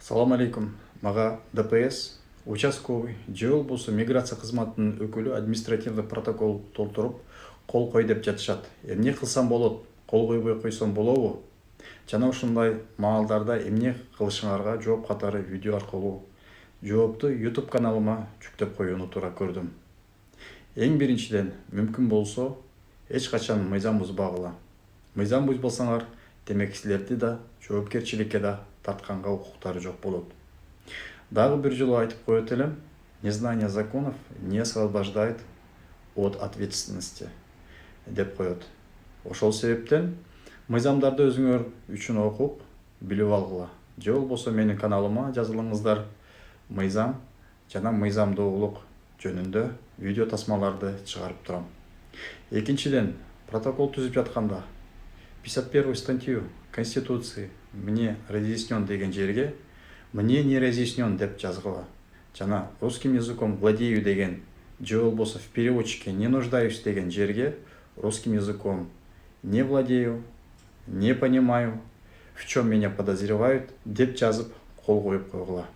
Салам алейкум. Мага ДПС, участковый, же болбосо миграция кызматынын өкүлү административдик протокол толтуруп, кол кой деп жатышат. Эмне кылсам болот? Кол койбой койсом болобу? Жана ушундай маалдарда эмне кылышыңарга жооп катары видео аркылуу жоопту YouTube каналыма жүктөп коюуну туура көрдүм. Эң биринчиден, мүмкүн болсо, эч качан мыйзам бузбагыла. Мыйзам бузбасаңар, демек силерди да жоопкерчиликке да тартканга укуктары жок болот. Дагы бир жолу айтып коет элем, незнание законов не освобождает от ответственности деп коет. Ошол себептен мыйзамдарды өзүңөр үчүн окуп, билип алгыла. Же болбосо менин каналыма жазылыңыздар. Мыйзам жана мыйзамдуулук жөнүндө видео тасмаларды чыгарып турам. Экинчиден, протокол түзүп жатканда 51 статью Конституции «Мне разъяснен» деген жерге «Мне не разъяснен» деп жазгыла. Жана русским языком владею деген, же болбосо в переводчике не нуждаюсь деген жерге русским языком не владею, не понимаю, в чем меня подозревают деп жазып кол коюп койгула.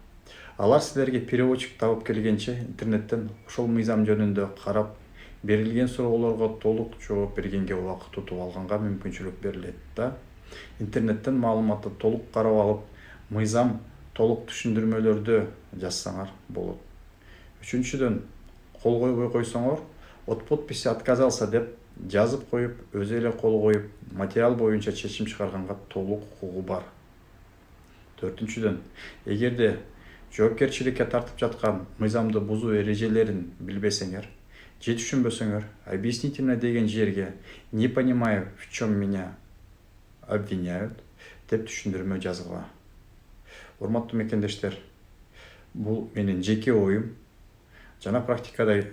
Алар силерге переводчик табып келгенче интернеттен ошол мыйзам жөнүндө карап, берилген суроолорго толук жооп бергенге убакыт утуп алганга мүмкүнчүлүк берилет да. Интернеттен маалыматты толук карап алып, мыйзам толук түшүндүрмөлөрдү жазсаңар болот. Үчүнчүдөн, кол койбой койсоңор, от подписи отказался деп жазып коюп, өзү эле кол коюп, материал боюнча чечим чыгарганга толук укугу бар. Төртүнчүдөн, эгерде жоопкерчиликке тартып жаткан мыйзамды бузуу эрежелерин билбесеңер, же түшүнбөсөңөр, объяснительно деген жерге не понимаю, в чем меня обвиняют деп түшүндүрмө жазгыла. Урматтуу мекендештер, бул менин жеке оюм. Жана практикада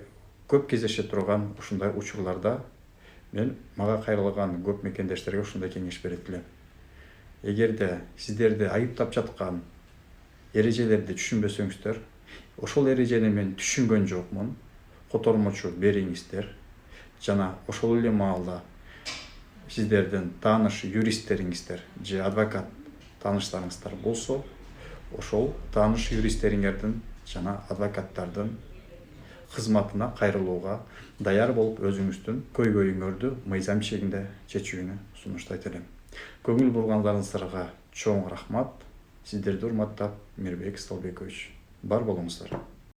көп кездеше турган ушундай учурларда мен мага кайрылган көп мекендештерге ушундай кеңеш берет элем. Эгерде сиздерди айыптап жаткан эрежелерди түшүнбөсөңүздөр, ошол эрежени мен түшүнгөн жокмун, котормочу бериңиздер. Жана ошол эле маалда сиздердин тааныш юристтериңиздер же адвокат тааныштарыңыздар болсо, ошол тааныш юристтериңердин жана адвокаттардын кызматына кайрылууга даяр болуп, өзүңүздүн көйгөйүңөрдү мыйзам чегинде чечүүнү сунуштайт элем. Көңүл бургандарыңыздарга чоң рахмат. Сиздерди урматтап, Мирбек Столбекович. Бар болуңуздар.